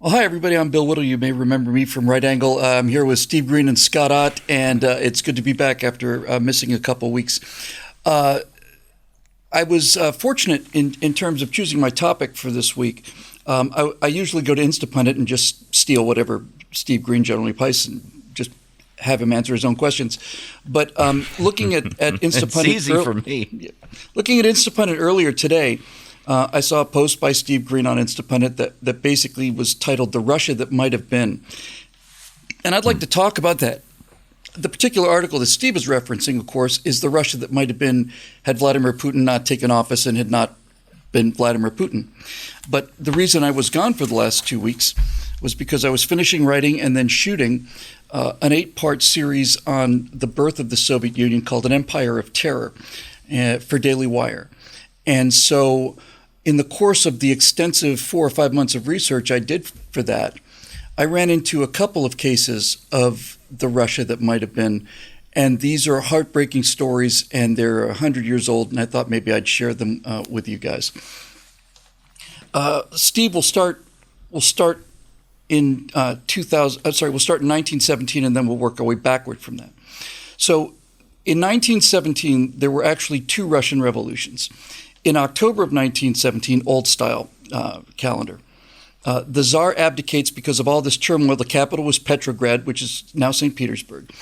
Well, hi, everybody. I'm Bill Whittle. You may remember me from Right Angle. I'm here with Steve Green and Scott Ott, and it's good to be back after missing a couple weeks. Uh, I was fortunate in terms of choosing my topic for this week. I usually go to Instapundit and just steal whatever Steve Green generally posts and just have him answer his own questions. But looking at Instapundit, it's easy for me. Looking at Instapundit earlier today, I saw a post by Steve Green on Instapundit that basically was titled "The Russia That Might Have Been," and I'd like to talk about that. The particular article that Steve is referencing, of course, is the Russia that might have been had Vladimir Putin not taken office and had not been Vladimir Putin. But the reason I was gone for the last 2 weeks was because I was finishing writing and then shooting an 8-part series on the birth of the Soviet Union called An Empire of Terror for Daily Wire. And so in the course of the extensive 4 or 5 months of research I did for that, I ran into a couple of cases of the Russia that might have been, and these are heartbreaking stories, and they're 100 years old, and I thought maybe I'd share them with you guys. Steve, we'll start in 2000. We'll start in 1917, and then we'll work our way backward from that. So, in 1917, there were actually 2 Russian revolutions. In October of 1917, old-style calendar, the Tsar abdicates because of all this turmoil. The capital was Petrograd, which is now St. Petersburg.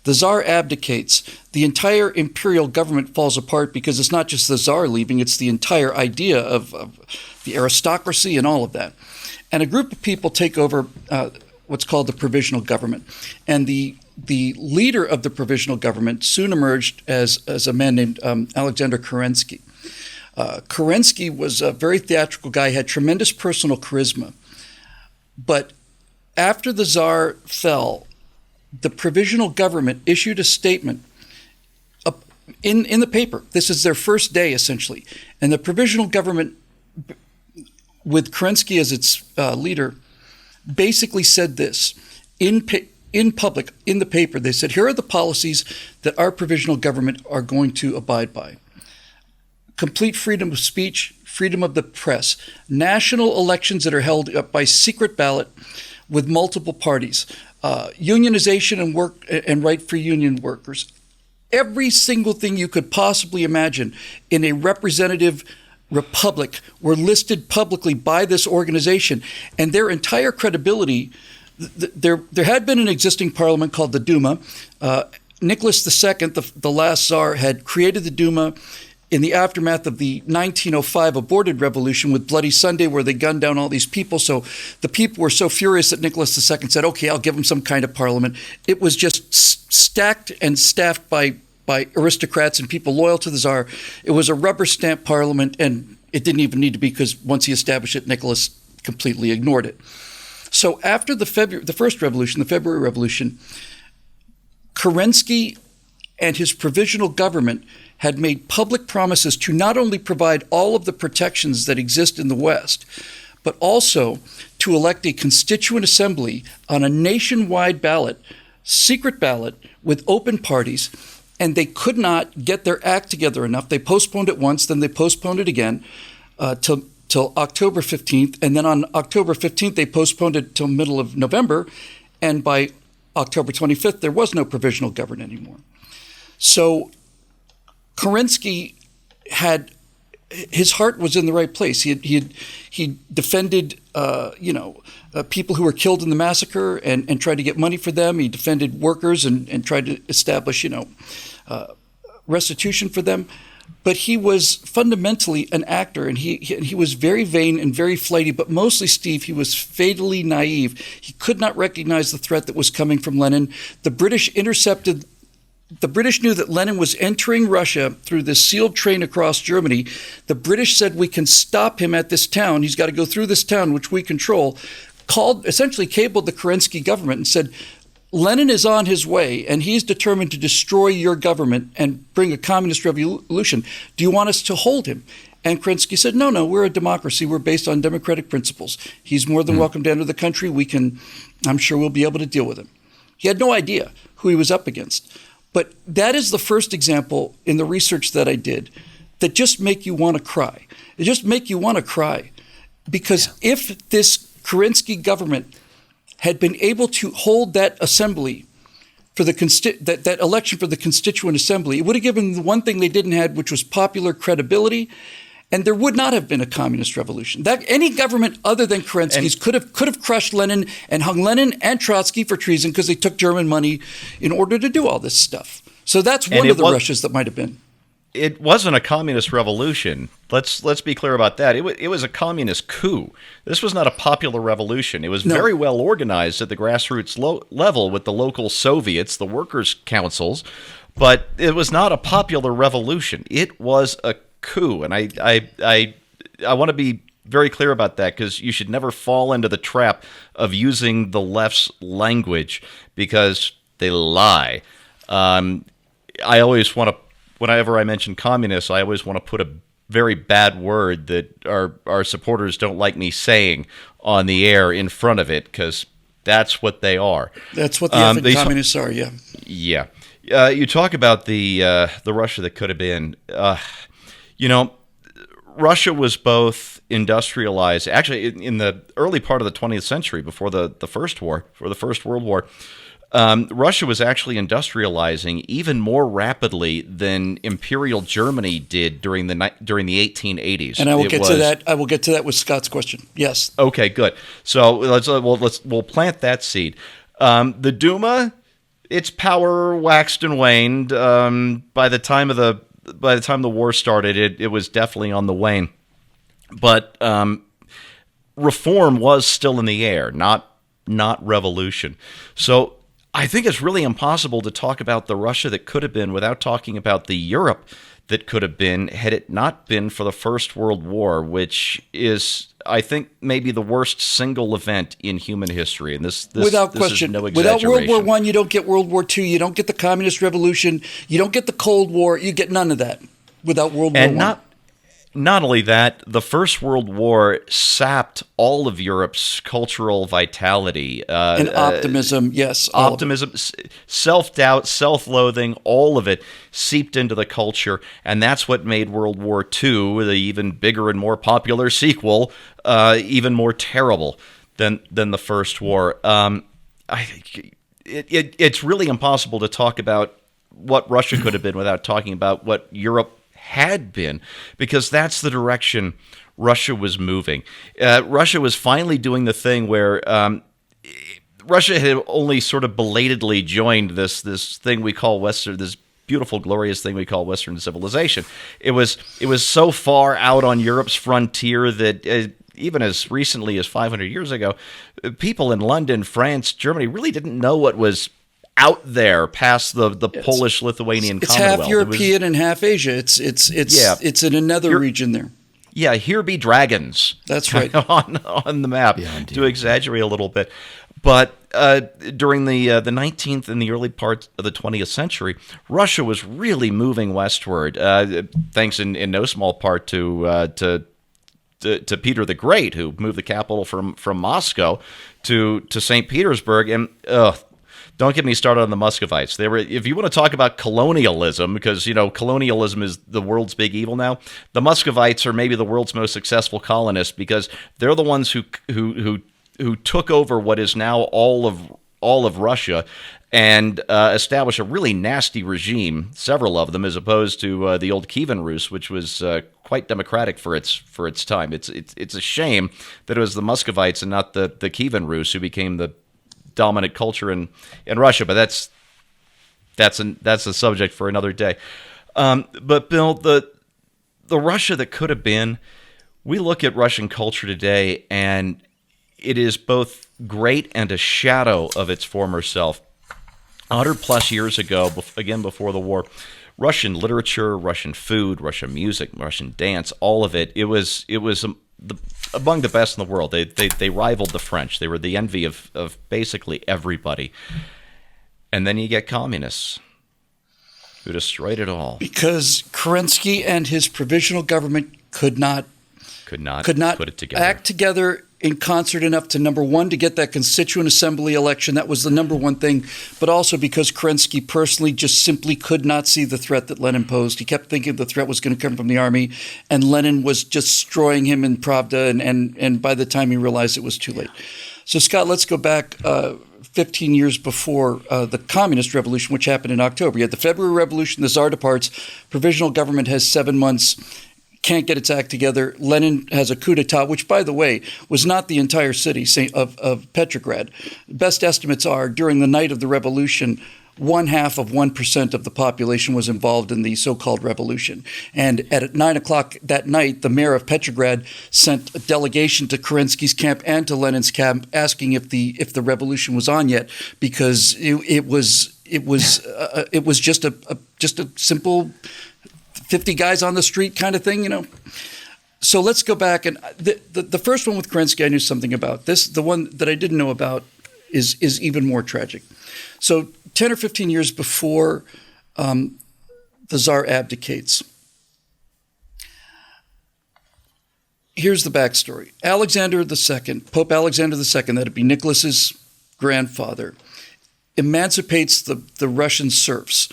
The Tsar abdicates. The entire imperial government falls apart because it's not just the Tsar leaving, it's the entire idea of the aristocracy and all of that. And a group of people take over what's called the provisional government. And the leader of the provisional government soon emerged as a man named Alexander Kerensky. Kerensky was a very theatrical guy, had tremendous personal charisma. But after the Tsar fell, the provisional government issued a statement in the paper. This is their first day, essentially. And the provisional government, with Kerensky as its leader, basically said this in public, in the paper. They said, here are the policies that our provisional government are going to abide by. Complete freedom of speech, freedom of the press, national elections that are held up by secret ballot with multiple parties, unionization and work and right for union workers. Every single thing you could possibly imagine in a representative republic were listed publicly by this organization, and their entire credibility. There had been an existing parliament called the Duma. Nicholas II, the last Tsar, had created the Duma in the aftermath of the 1905 aborted revolution with Bloody Sunday, where they gunned down all these people. So the people were so furious that Nicholas II said, okay, I'll give them some kind of parliament. It was just stacked and staffed by aristocrats and people loyal to the Tsar. It was a rubber stamp parliament, and it didn't even need to be, because once he established it, Nicholas completely ignored it. So after the first revolution, the February Revolution, Kerensky and his provisional government had made public promises to not only provide all of the protections that exist in the West, but also to elect a constituent assembly on a nationwide ballot, secret ballot with open parties, and they could not get their act together enough. They postponed it once, then they postponed it again till October 15th, and then on October 15th they postponed it till middle of November, and by October 25th there was no provisional government anymore. So Kerensky had, his heart was in the right place. He defended people who were killed in the massacre and tried to get money for them. He defended workers and tried to establish restitution for them. But he was fundamentally an actor, and he was very vain and very flighty. But mostly, Steve, he was fatally naive. He could not recognize the threat that was coming from Lenin. The British knew that Lenin was entering Russia through this sealed train across Germany. The British said, we can stop him at this town. He's got to go through this town, which we control. Essentially cabled the Kerensky government and said, Lenin is on his way, and he's determined to destroy your government and bring a communist revolution. Do you want us to hold him? And Kerensky said, no, we're a democracy. We're based on democratic principles. He's more than welcome to enter the country. I'm sure we'll be able to deal with him. He had no idea who he was up against. But that is the first example in the research that I did that just make you want to cry. It just make you want to cry. Because if this Kerensky government had been able to hold that assembly for the that election for the Constituent Assembly, it would have given the one thing they didn't have, which was popular credibility, and there would not have been a communist revolution. That any government other than Kerensky's could have crushed Lenin and hung Lenin and Trotsky for treason because they took German money in order to do all this stuff. So that's one of the Russias that might have been. It wasn't a communist revolution. Let's be clear about that. It was a communist coup. This was not a popular revolution. It was very well organized at the grassroots level with the local Soviets, the workers' councils, but it was not a popular revolution. It was a coup, and I want to be very clear about that because you should never fall into the trap of using the left's language because they lie. I always want to. Whenever I mention communists, I always want to put a very bad word that our supporters don't like me saying on the air in front of it, because that's what they are. That's what the effing communists are, yeah. Yeah. You talk about the Russia that could have been. Russia was both industrialized. Actually, in the early part of the 20th century, before the First World War, Russia was actually industrializing even more rapidly than Imperial Germany did during the 1880s. And I will get to that. I will get to that with Scott's question. Yes. Okay. Good. So we'll plant that seed. The Duma, its power waxed and waned. By the time the war started, it was definitely on the wane. But reform was still in the air, not revolution. So I think it's really impossible to talk about the Russia that could have been without talking about the Europe that could have been had it not been for the First World War, which is, I think, maybe the worst single event in human history. And this without this question, is no exaggeration. Without World War I, you don't get World War II, you don't get the Communist Revolution, you don't get the Cold War, you get none of that without World War I. And not only that, the First World War sapped all of Europe's cultural vitality. And optimism, yes. Optimism, self-doubt, self-loathing, all of it seeped into the culture. And that's what made World War II, the even bigger and more popular sequel, even more terrible than the First War. I think it's really impossible to talk about what Russia could have been without talking about what Europe had been, because that's the direction Russia was moving. Russia was finally doing the thing where Russia had only sort of belatedly joined this thing we call Western, this beautiful, glorious thing we call Western civilization. It was so far out on Europe's frontier that even as recently as 500 years ago, people in London, France, Germany really didn't know what was out there past the Polish-Lithuanian Commonwealth. It's half European and half Asia. It's in another region there. Yeah, here be dragons. That's right. on the map, to exaggerate a little bit. But during the 19th and the early part of the 20th century, Russia was really moving westward, thanks in no small part to Peter the Great, who moved the capital from Moscow to St. Petersburg. And don't get me started on the Muscovites. If you want to talk about colonialism, because colonialism is the world's big evil now, the Muscovites are maybe the world's most successful colonists because they're the ones who took over what is now all of Russia and established a really nasty regime, several of them, as opposed to the old Kievan Rus, which was quite democratic for its time. It's a shame that it was the Muscovites and not the Kievan Rus who became the dominant culture in Russia, but that's a subject for another day. But Bill, the Russia that could have been, we look at Russian culture today, and it is both great and a shadow of its former self. 100 plus years ago, again before the war, Russian literature, Russian food, Russian music, Russian dance, all of it was among the best in the world. They rivaled the French. They were the envy of basically everybody. And then you get communists who destroyed it all. Because Kerensky and his provisional government could not could not put it together. Act together in concert enough to, number one, to get that Constituent Assembly election. That was the number one thing, but also because Kerensky personally just simply could not see the threat that Lenin posed. He kept thinking the threat was going to come from the army, and Lenin was destroying him in Pravda, and by the time he realized it was too late. So, Scott, let's go back 15 years before the Communist Revolution, which happened in October. You had the February Revolution, the Tsar departs, provisional government has 7 months, can't get its act together. Lenin has a coup d'etat, which, by the way, was not the entire city of Petrograd. Best estimates are, during the night of the revolution, 0.5% of the population was involved in the so-called revolution. And at 9 o'clock that night, the mayor of Petrograd sent a delegation to Kerensky's camp and to Lenin's camp, asking if the revolution was on yet, because it was just a simple 50 guys on the street kind of thing, So let's go back. And the first one with Kerensky, I knew something about. The one that I didn't know about is even more tragic. So 10 or 15 years before the Tsar abdicates, here's the backstory. Alexander II, Pope Alexander II, that'd be Nicholas's grandfather, emancipates the Russian serfs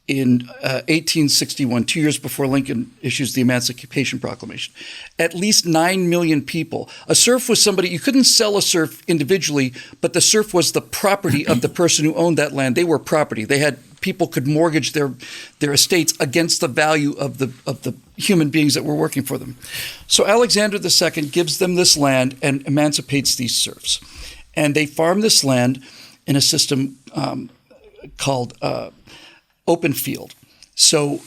in 1861, 2 years before Lincoln issues the Emancipation Proclamation. At least 9 million people. A serf was somebody, you couldn't sell a serf individually, but the serf was the property of the person who owned that land. They were property. People could mortgage their estates against the value of the human beings that were working for them. So Alexander II gives them this land and emancipates these serfs. And they farm this land in a system called open field. So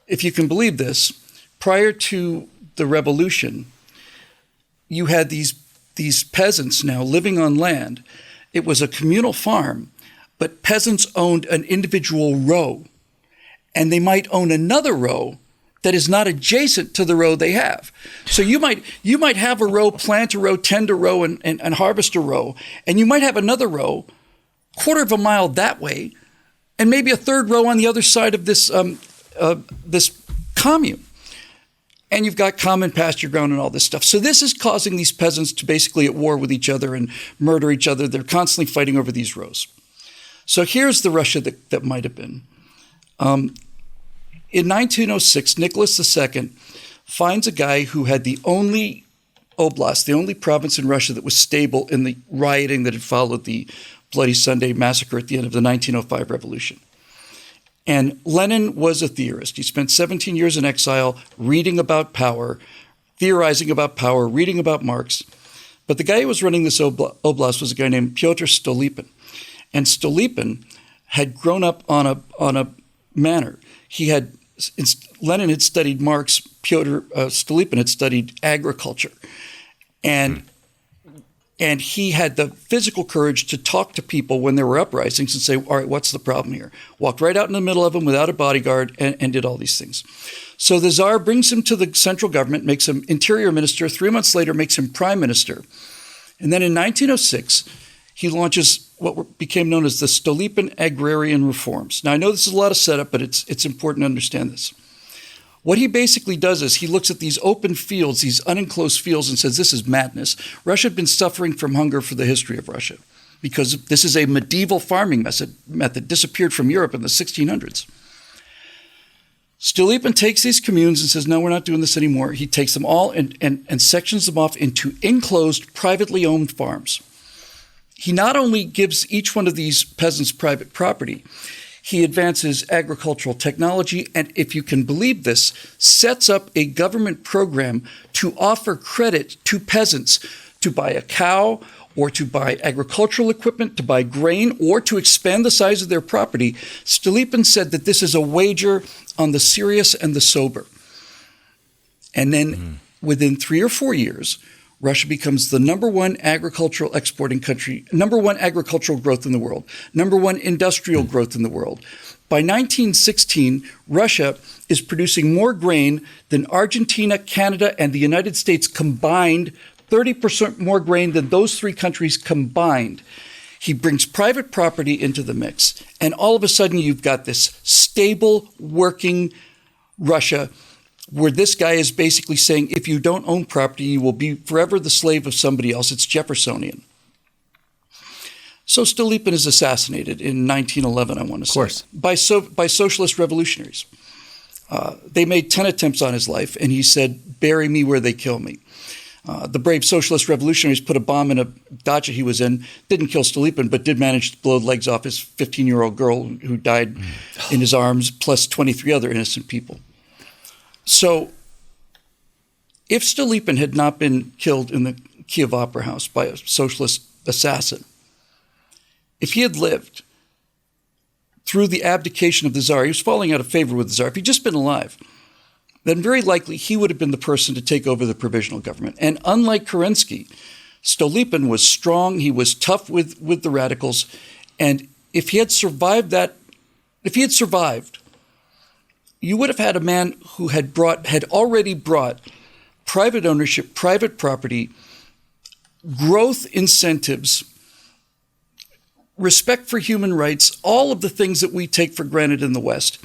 if you can believe this, prior to the revolution, you had these peasants now living on land. It was a communal farm, but peasants owned an individual row, and they might own another row that is not adjacent to the row they have. So you might have a row, plant a row, tend a row, and harvest a row, and you might have another row, quarter of a mile that way, and maybe a third row on the other side of this commune. And you've got common pasture ground and all this stuff. So this is causing these peasants to basically at war with each other and murder each other. They're constantly fighting over these rows. So here's the Russia that might have been. In 1906, Nicholas II finds a guy who had the only oblast, the only province in Russia that was stable in the rioting that had followed the Bloody Sunday massacre at the end of the 1905 revolution. And Lenin was a theorist. He spent 17 years in exile reading about power, theorizing about power, reading about Marx. But the guy who was running this oblast was a guy named Pyotr Stolypin. And Stolypin had grown up on a manor. Lenin had studied Marx, Stolypin had studied agriculture. And he had the physical courage to talk to people when there were uprisings and say, all right, what's the problem here? Walked right out in the middle of them without a bodyguard and did all these things. So the Tsar brings him to the central government, makes him interior minister. 3 months later, makes him prime minister. And then in 1906, he launches what became known as the Stolypin Agrarian Reforms. Now, I know this is a lot of setup, but it's important to understand this. What he basically does is he looks at these open fields, these unenclosed fields, and says, this is madness. Russia had been suffering from hunger for the history of Russia because this is a medieval farming method disappeared from Europe in the 1600s. Stolypin takes these communes and says, no, we're not doing this anymore. He takes them all and sections them off into enclosed, privately owned farms. He not only gives each one of these peasants private property, he advances agricultural technology, and if you can believe this, sets up a government program to offer credit to peasants to buy a cow or to buy agricultural equipment, to buy grain, or to expand the size of their property. Stolypin said that this is a wager on the serious and the sober. And then within 3 or 4 years, Russia becomes the number one agricultural exporting country, number one agricultural growth in the world, number one industrial growth in the world. By 1916, Russia is producing more grain than Argentina, Canada, and the United States combined, 30% more grain than those 3 countries combined. He brings private property into the mix, and all of a sudden you've got this stable, working Russia where this guy is basically saying, if you don't own property, you will be forever the slave of somebody else. It's Jeffersonian. So Stolypin is assassinated in 1911, I want to say. Of course. By socialist revolutionaries. They made 10 attempts on his life, and he said, bury me where they kill me. The brave socialist revolutionaries put a bomb in a dacha he was in, didn't kill Stolypin, but did manage to blow the legs off his 15-year-old girl who died in his arms, plus 23 other innocent people. So if Stolypin had not been killed in the Kiev Opera House by a socialist assassin, if he had lived through the abdication of the Tsar, he was falling out of favor with the Tsar, if he'd just been alive, then very likely he would have been the person to take over the provisional government. And unlike Kerensky, Stolypin was strong, he was tough with the radicals, and if he had survived, you would have had a man who had already brought private ownership, private property, growth incentives, respect for human rights, all of the things that we take for granted in the West.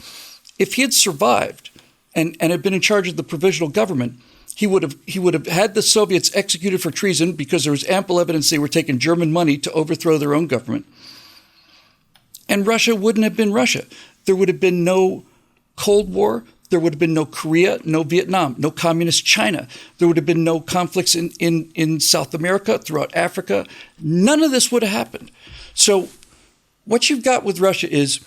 If he had survived and had been in charge of the provisional government, he would have had the Soviets executed for treason because there was ample evidence they were taking German money to overthrow their own government. And Russia wouldn't have been Russia. There would have been no Cold War. There would have been no Korea, no Vietnam, no communist China. There would have been no conflicts in South America, throughout Africa. None of this would have happened. So what you've got with Russia is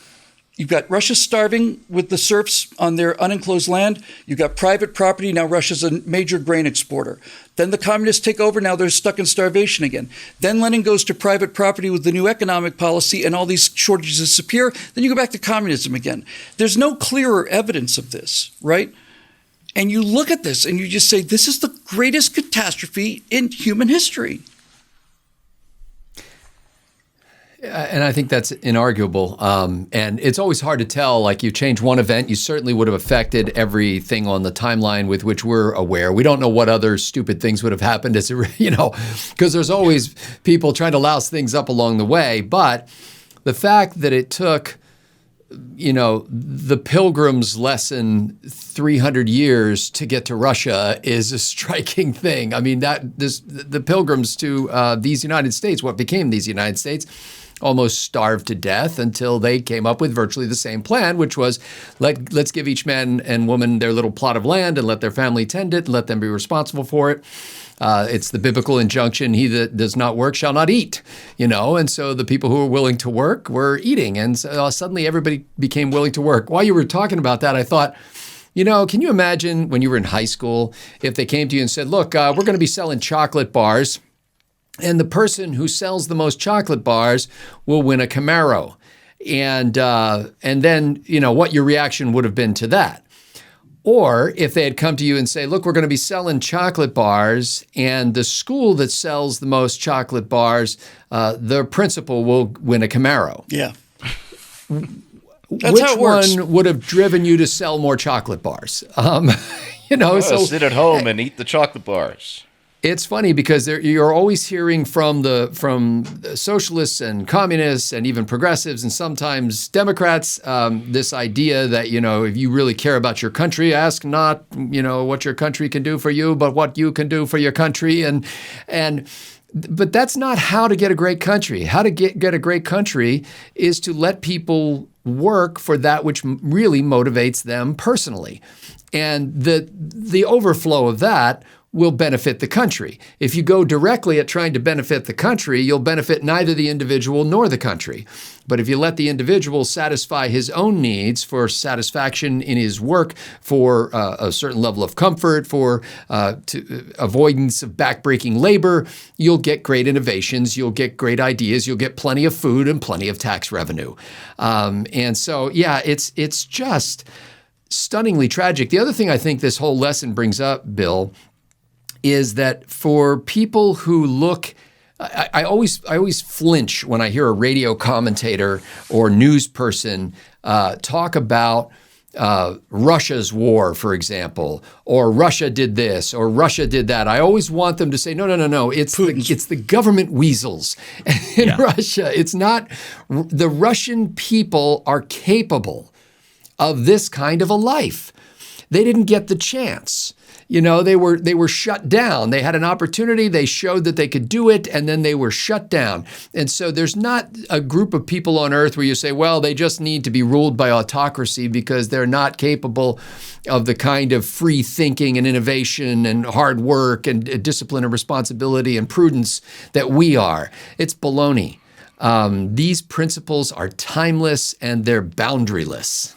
you've got Russia starving with the serfs on their unenclosed land. You've got private property. Now Russia's a major grain exporter. Then the communists take over. Now they're stuck in starvation again. Then Lenin goes to private property with the new economic policy and all these shortages disappear. Then you go back to communism again. There's no clearer evidence of this, right? And you look at this and you just say, this is the greatest catastrophe in human history. And I think that's inarguable. And it's always hard to tell. Like, you change one event, you certainly would have affected everything on the timeline with which we're aware. We don't know what other stupid things would have happened, because there's always people trying to louse things up along the way. But the fact that it took, the Pilgrims' lesson 300 years to get to Russia is a striking thing. I mean, the Pilgrims to these United States, what became these United States, almost starved to death until they came up with virtually the same plan, which was let's give each man and woman their little plot of land and let their family tend it and let them be responsible for it. It's the biblical injunction, he that does not work shall not eat, and so the people who were willing to work were eating, and so suddenly everybody became willing to work. While you were talking about that, I thought, can you imagine when you were in high school if they came to you and said, look, we're going to be selling chocolate bars, and the person who sells the most chocolate bars will win a Camaro. And then, what your reaction would have been to that. Or if they had come to you and say, look, we're going to be selling chocolate bars, and the school that sells the most chocolate bars, the principal will win a Camaro. Yeah. Which one would have driven you to sell more chocolate bars? So sit at home and eat the chocolate bars. It's funny because you're always hearing from socialists and communists and even progressives and sometimes Democrats this idea that, if you really care about your country, ask not, what your country can do for you, but what you can do for your country. But that's not how to get a great country. How to get a great country is to let people work for that which really motivates them personally. And the overflow of that will benefit the country. If you go directly at trying to benefit the country, you'll benefit neither the individual nor the country. But if you let the individual satisfy his own needs for satisfaction in his work, for a certain level of comfort, for avoidance of backbreaking labor, you'll get great innovations, you'll get great ideas, you'll get plenty of food and plenty of tax revenue. It's just stunningly tragic. The other thing I think this whole lesson brings up, Bill, is that for people who look, I always flinch when I hear a radio commentator or news person talk about Russia's war, for example, or Russia did this, or Russia did that. I always want them to say, no, it's the government weasels in Russia. It's not, the Russian people are capable of this kind of a life. they didn't get the chance. They were shut down. They had an opportunity. They showed that they could do it, and then they were shut down. And so there's not a group of people on earth where you say, well, they just need to be ruled by autocracy because they're not capable of the kind of free thinking and innovation and hard work and discipline and responsibility and prudence that we are. It's baloney. These principles are timeless and they're boundaryless.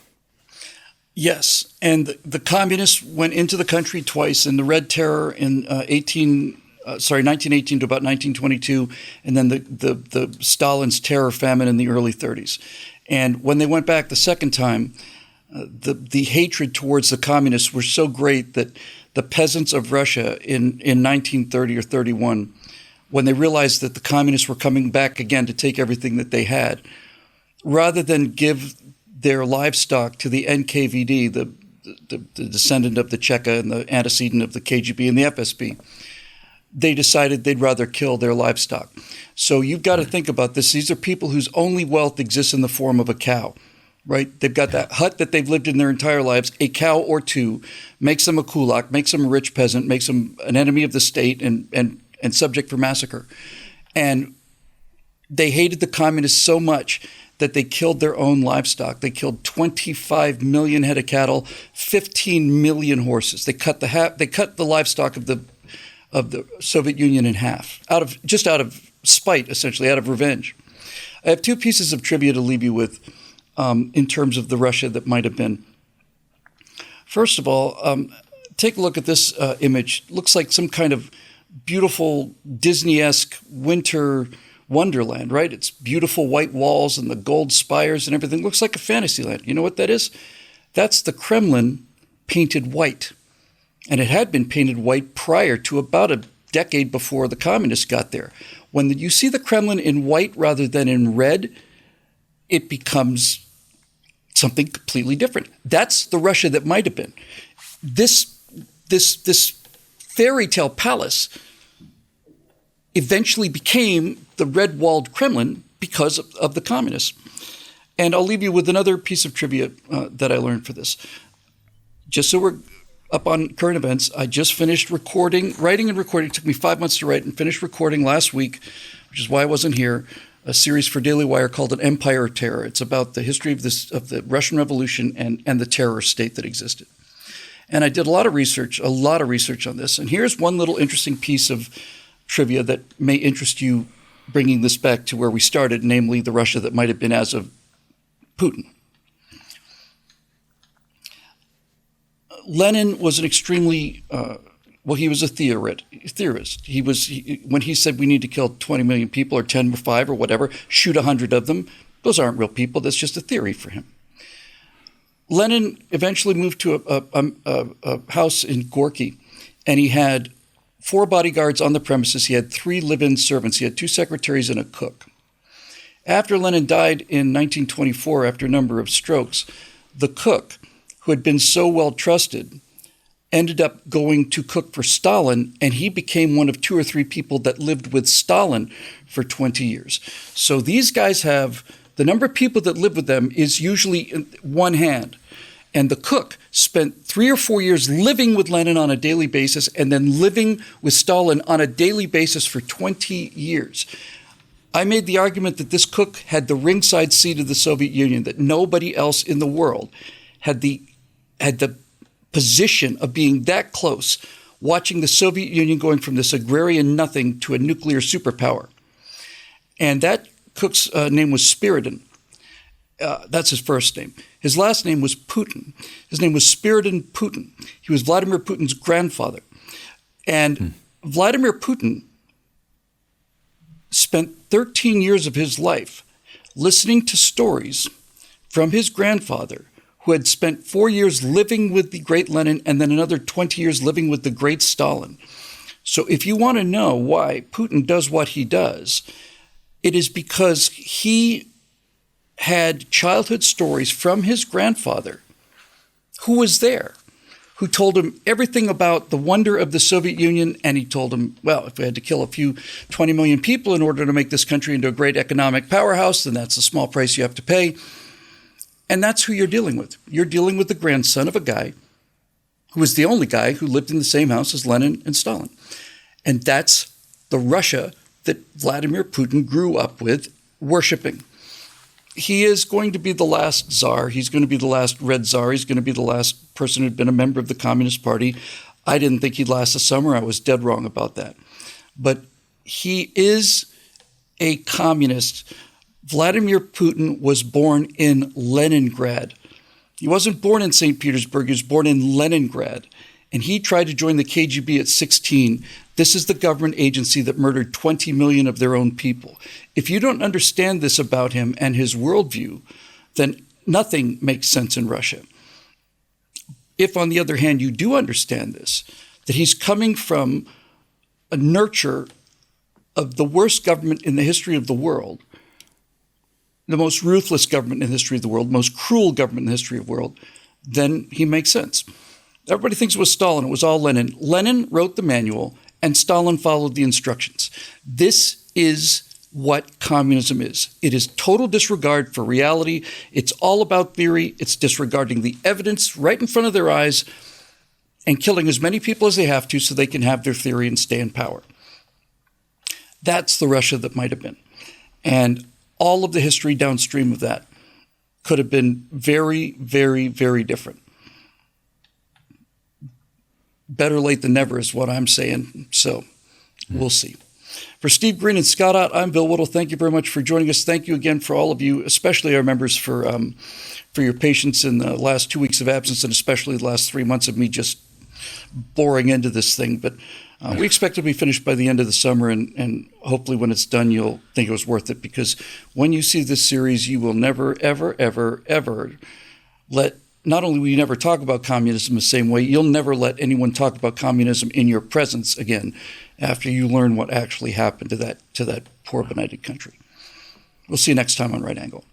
Yes, and the communists went into the country twice in the Red Terror in 1918 to about 1922, and then the Stalin's terror famine in the early 30s. And when they went back the second time, the hatred towards the communists were so great that the peasants of Russia in 1930 or 31, when they realized that the communists were coming back again to take everything that they had, rather than give their livestock to the NKVD, the descendant of the Cheka and the antecedent of the KGB and the FSB, they decided they'd rather kill their livestock. So you've got to think about this. These are people whose only wealth exists in the form of a cow, right? They've got that hut that they've lived in their entire lives. A cow or two makes them a kulak, makes them a rich peasant, makes them an enemy of the state and subject for massacre. And they hated the communists so much that they killed their own livestock. They killed 25 million head of cattle, 15 million horses. They cut the livestock of the Soviet Union in half, out of spite, essentially, out of revenge. I have two pieces of trivia to leave you with in terms of the Russia that might have been. First of all, take a look at this image. Looks like some kind of beautiful Disney-esque winter wonderland, right? It's beautiful white walls and the gold spires and everything. Looks like a fantasy land. You know what that is? That's the Kremlin painted white. And it had been painted white prior to about a decade before the communists got there. When you see the Kremlin in white rather than in red, it becomes something completely different. That's the Russia that might have been. This fairy tale palace eventually became the red-walled Kremlin because of the communists. And I'll leave you with another piece of trivia that I learned for this. Just so we're up on current events, I just finished writing and recording. It took me 5 months to write and finished recording last week, which is why I wasn't here, a series for Daily Wire called An Empire of Terror. It's about the history of the Russian Revolution and the terror state that existed. And I did a lot of research on this. And here's one little interesting piece of trivia that may interest you, bringing this back to where we started, namely the Russia that might have been as of Putin. Lenin was an extremely, he was a theorist. When he said we need to kill 20 million people or 10 or 5 or whatever, shoot 100 of them, those aren't real people. That's just a theory for him. Lenin eventually moved to a house in Gorky, and he had 4 bodyguards on the premises. He had 3 live-in servants. He had 2 secretaries and a cook. After Lenin died in 1924, after a number of strokes, the cook, who had been so well trusted, ended up going to cook for Stalin, and he became one of 2 or 3 people that lived with Stalin for 20 years. So these guys have, the number of people that live with them is usually in one hand. And the cook spent 3 or 4 years living with Lenin on a daily basis and then living with Stalin on a daily basis for 20 years. I made the argument that this cook had the ringside seat of the Soviet Union, that nobody else in the world had the position of being that close, watching the Soviet Union going from this agrarian nothing to a nuclear superpower. And that cook's name was Spiridon. That's his first name. His last name was Putin. His name was Spiridon Putin. He was Vladimir Putin's grandfather. And Vladimir Putin spent 13 years of his life listening to stories from his grandfather, who had spent 4 years living with the great Lenin and then another 20 years living with the great Stalin. So if you want to know why Putin does what he does, it is because he had childhood stories from his grandfather, who was there, who told him everything about the wonder of the Soviet Union. And he told him, well, if we had to kill a few 20 million people in order to make this country into a great economic powerhouse, then that's a small price you have to pay. And that's who you're dealing with. You're dealing with the grandson of a guy who was the only guy who lived in the same house as Lenin and Stalin. And that's the Russia that Vladimir Putin grew up with, worshiping. He is going to be the last czar. He's going to be the last red czar. He's going to be the last person who'd been a member of the Communist Party. I didn't think he'd last the summer. I was dead wrong about that. But he is a communist. Vladimir Putin was born in Leningrad. He wasn't born in St. Petersburg. He was born in Leningrad. And he tried to join the KGB at 16. This is the government agency that murdered 20 million of their own people. If you don't understand this about him and his worldview, then nothing makes sense in Russia. If, on the other hand, you do understand this, that he's coming from a nurture of the worst government in the history of the world, the most ruthless government in the history of the world, most cruel government in the history of the world, then he makes sense. Everybody thinks it was Stalin. It was all Lenin. Lenin wrote the manual, and Stalin followed the instructions. This is what communism is. It is total disregard for reality. It's all about theory. It's disregarding the evidence right in front of their eyes and killing as many people as they have to so they can have their theory and stay in power. That's the Russia that might have been. And all of the history downstream of that could have been very, very, very different. Better late than never is what I'm saying. So we'll see. For Steve Green and Scott Ott, I'm Bill Whittle. Thank you very much for joining us. Thank you again for all of you, especially our members, for your patience in the last 2 weeks of absence, and especially the last 3 months of me just boring into this thing. But we expect to be finished by the end of the summer, and hopefully when it's done, you'll think it was worth it, because when you see this series, you will never, ever, ever, ever not only will you never talk about communism the same way, you'll never let anyone talk about communism in your presence again after you learn what actually happened to that poor benighted country. We'll see you next time on Right Angle.